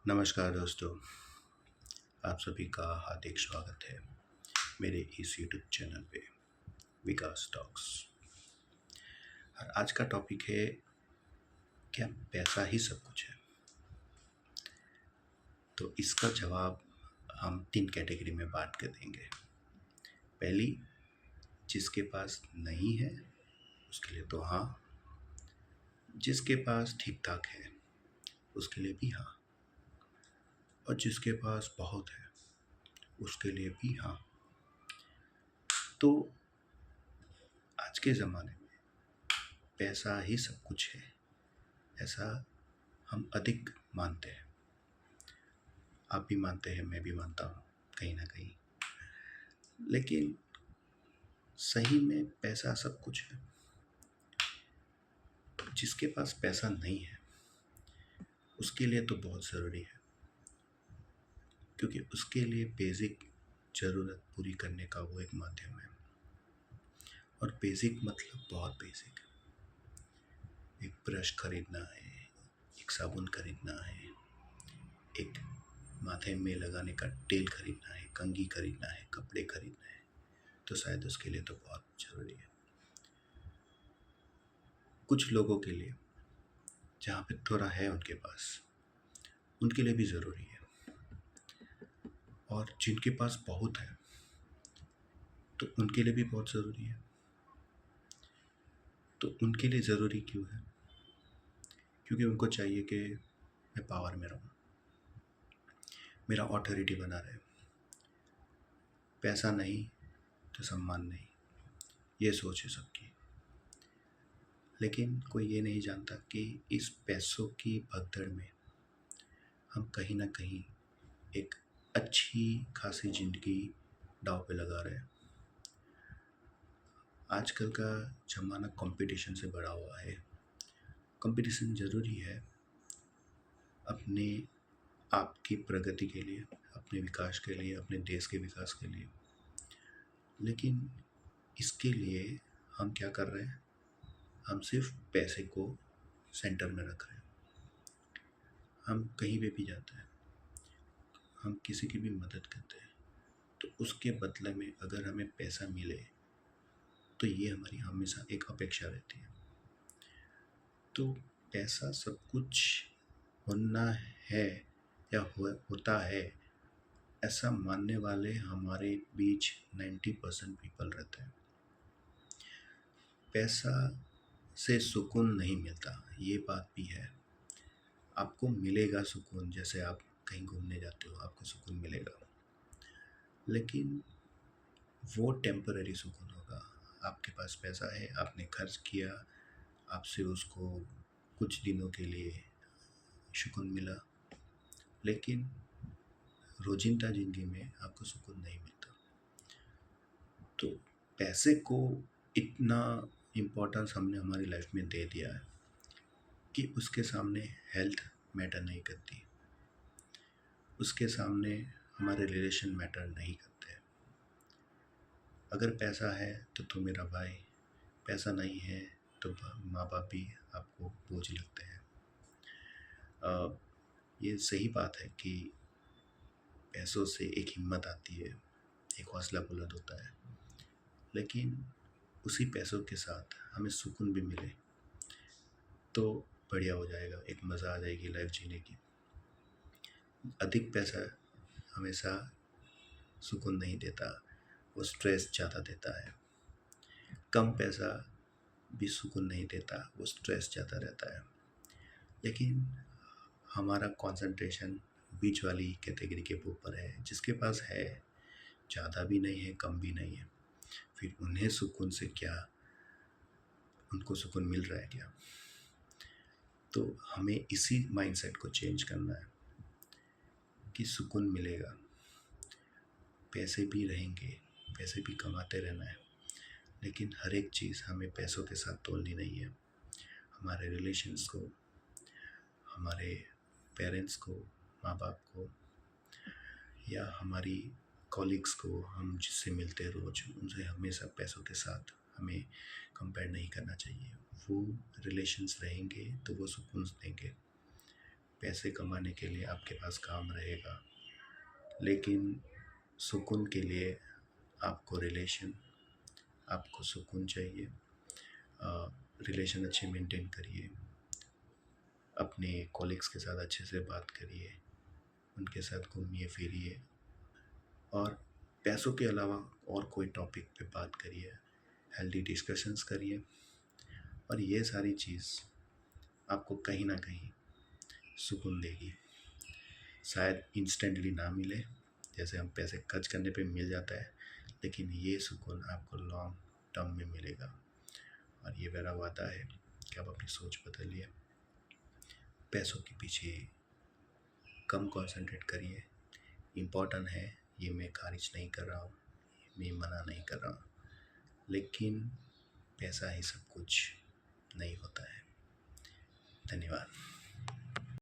नमस्कार दोस्तों, आप सभी का हार्दिक स्वागत है मेरे इस यूट्यूब चैनल पे विकास टॉक्स। और आज का टॉपिक है, क्या पैसा ही सब कुछ है? तो इसका जवाब हम 3 कैटेगरी में बांट के देंगे। पहली, जिसके पास नहीं है उसके लिए तो हाँ, जिसके पास ठीक ठाक है उसके लिए भी हाँ, और जिसके पास बहुत है उसके लिए भी हाँ। तो आज के ज़माने में पैसा ही सब कुछ है, ऐसा हम अधिक मानते हैं। आप भी मानते हैं, मैं भी मानता हूँ कहीं ना कहीं। लेकिन सही में पैसा सब कुछ है? जिसके पास पैसा नहीं है उसके लिए तो बहुत ज़रूरी है, क्योंकि उसके लिए बेसिक ज़रूरत पूरी करने का वो एक माध्यम है। और बेसिक मतलब बहुत बेसिक। एक ब्रश खरीदना है, एक साबुन खरीदना है, एक माथे में लगाने का तेल खरीदना है, कंघी खरीदना है, कपड़े खरीदना है, तो शायद उसके लिए तो बहुत ज़रूरी है। कुछ लोगों के लिए जहाँ पे थोड़ा है उनके पास, उनके लिए भी ज़रूरी है। और जिनके पास बहुत है तो उनके लिए भी बहुत ज़रूरी है। तो उनके लिए ज़रूरी क्यों है? क्योंकि उनको चाहिए कि मैं पावर में रहूँ, मेरा ऑथोरिटी बना रहे। पैसा नहीं तो सम्मान नहीं, ये सोच है सबकी। लेकिन कोई ये नहीं जानता कि इस पैसों की भगदड़ में हम कहीं ना कहीं एक अच्छी खासी ज़िंदगी दांव पे लगा रहे हैं। आजकल का ज़माना कंपटीशन से भरा हुआ है। कंपटीशन ज़रूरी है अपने आपकी प्रगति के लिए, अपने विकास के लिए, अपने देश के विकास के लिए। लेकिन इसके लिए हम क्या कर रहे हैं? हम सिर्फ पैसे को सेंटर में रख रहे हैं। हम कहीं पे भी जाते हैं, हम किसी की भी मदद करते हैं, तो उसके बदले में अगर हमें पैसा मिले तो ये हमारी हमेशा एक अपेक्षा रहती है। तो पैसा सब कुछ होना है या होता है, ऐसा मानने वाले हमारे बीच 90% पीपल रहते हैं। पैसा से सुकून नहीं मिलता, ये बात भी है। आपको मिलेगा सुकून, जैसे आप कहीं घूमने जाते हो आपको सुकून मिलेगा, लेकिन वो टेम्पररी सुकून होगा। आपके पास पैसा है, आपने खर्च किया, आपसे उसको कुछ दिनों के लिए सुकून मिला, लेकिन रोजिंदा ज़िंदगी में आपको सुकून नहीं मिलता। तो पैसे को इतना इम्पोर्टेंस हमने हमारी लाइफ में दे दिया है कि उसके सामने हेल्थ मैटर नहीं करती, उसके सामने हमारे रिलेशन मैटर नहीं करते। अगर पैसा है तो तू मेरा भाई, पैसा नहीं है तो माँ बाप भी आपको बोझ लगते हैं। ये सही बात है कि पैसों से एक हिम्मत आती है, एक हौसला बुलंद होता है, लेकिन उसी पैसों के साथ हमें सुकून भी मिले तो बढ़िया हो जाएगा, एक मज़ा आ जाएगी लाइफ जीने की। अधिक पैसा हमेशा सुकून नहीं देता, वो स्ट्रेस ज़्यादा देता है। कम पैसा भी सुकून नहीं देता, वो स्ट्रेस ज़्यादा रहता है। लेकिन हमारा कंसंट्रेशन बीच वाली कैटेगरी के ऊपर है, जिसके पास है, ज़्यादा भी नहीं है कम भी नहीं है, फिर उन्हें सुकून से क्या, उनको सुकून मिल रहा है क्या? तो हमें इसी माइंडसेट को चेंज करना है कि सुकून मिलेगा, पैसे भी रहेंगे, पैसे भी कमाते रहना है, लेकिन हर एक चीज़ हमें पैसों के साथ तोलनी नहीं है। हमारे रिलेशंस को, हमारे पेरेंट्स को, माँ बाप को, या हमारी कॉलीग्स को, हम जिससे मिलते हैं रोज़, उनसे हमेशा पैसों के साथ हमें कंपेयर नहीं करना चाहिए। वो रिलेशंस रहेंगे तो वो सुकून देंगे, पैसे कमाने के लिए आपके पास काम रहेगा, लेकिन सुकून के लिए आपको आपको सुकून चाहिए। रिलेशन अच्छे मेंटेन करिए, अपने कॉलीग्स के साथ अच्छे से बात करिए, उनके साथ घूमिए फिरिए, और पैसों के अलावा और कोई टॉपिक पे बात करिए, हेल्दी डिस्कशंस करिए, और ये सारी चीज़ आपको कहीं ना कहीं सुकून देगी। शायद इंस्टेंटली ना मिले, जैसे हम पैसे खर्च करने पे मिल जाता है, लेकिन ये सुकून आपको लॉन्ग टर्म में मिलेगा। और ये मेरा वादा है कि आप अपनी सोच बदलिए, पैसों के पीछे कम कंसंट्रेट करिए। इम्पोर्टेंट है, ये मैं खारिज नहीं कर रहा हूँ, मैं मना नहीं कर रहा हूँ, लेकिन पैसा ही सब कुछ नहीं होता है। धन्यवाद।